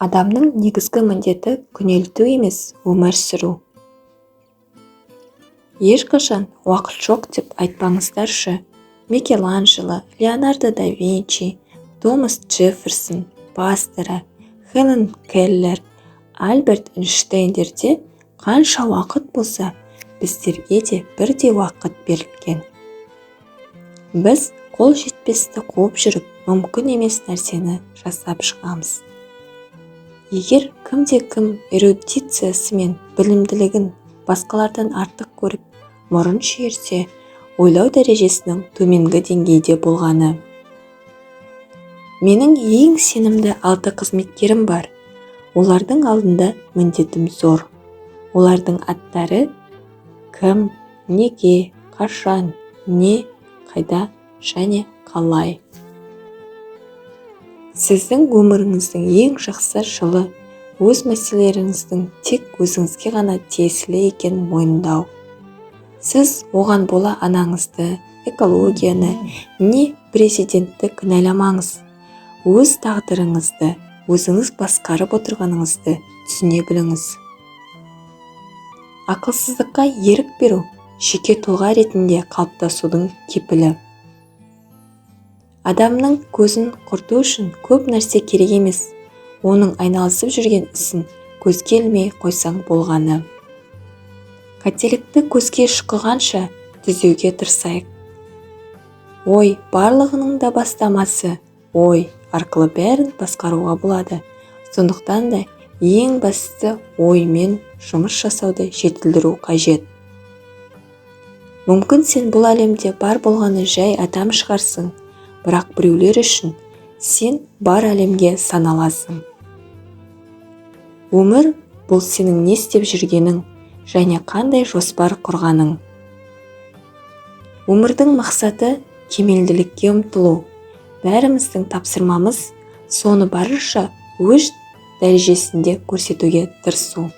Адамның негізгі міндеті күнелту емес, өмір сүру. Ешқашан уақыт жоқ деп айтпаңыздаршы. Микеланджело, Леонардо да Винчи, Томас Джефферсон, Пастера, Хелен Келлер, Альберт Эйнштейндерде қанша уақыт болса, біздерге де бірдей уақыт берілген. Біз қол жетпесті қуып жүріп, мүмкін емес нәрсені жасап шығамыз. Егер кімде-кім эрудициясы мен білімділігін басқалардан артық көріп, мұрын шүйірсе, ойлау дәрежесінің төменгі деңгейде болғаны. Менің ең сенімді 6 қызметкерім бар. Олардың алдында міндетім зор. Олардың аттары кім, неге, қашан, не, қайда және қалай. Сіздің өміріңіздің ең жақсы жылы өз мәселелеріңіздің тек өзіңізге ғана тиесілі екенін мойындау. Сіз оған бола анаңызды, экологияны, не президентті кінәламаңыз. Өз тағдырыңызды, өзіңіз басқарып отырғаныңызды түсіне біліңіз. Ақылсыздыққа ерік беру жеке тұлға ретінде қалыптасудың кепілі. Адамның көзін құрту үшін көп нәрсе керек емес, оның айналысып жүрген ісін көзге ілмей қойсаң болғаны. Қателікті көзге шұқығанша түзеуге тырысайық. Ой барлығының да бастамасы, ой арқылы бәрін басқаруға болады. Сондықтан да ең бастысы оймен жұмыс жасауды жетілдіру қажет. Мүмкін сен бұл әлемде бар болғаны жай адам шығарсың, бірақ біреулер үшін сен бар әлемге саналасың. Өмір бұл сенің не істеп жүргенің және қандай жоспар құрғаның. Өмірдің мақсаты кемелділікке ұмтылу. Бәріміздің тапсырмамыз соны барынша өз дәрежесінде көрсетуге тырысу.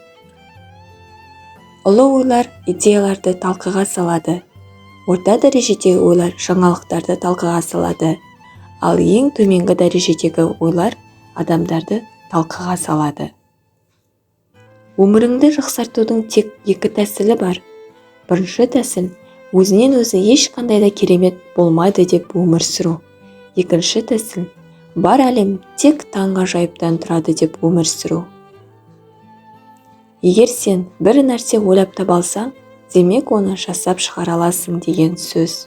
Ұлы ойлар идеяларды талқыға салады. Орта дәрежедегі ойлар жаңалықтарды талқыға салады, ал ең төменгі дәрежедегі ойлар адамдарды талқыға салады. Өміріңді жақсартудың тек 2 тәсілі бар. Бірінші тәсіл өзінен өзі ешқандай да керемет болмайды деп өмір сүру. Екінші тәсіл бар әлем тек таңғажайыптан тұрады деп өмір сүру. Егер сен бір нәрсе ойлап таба алсаң, демек оны жасап шығара аласың деген сөз.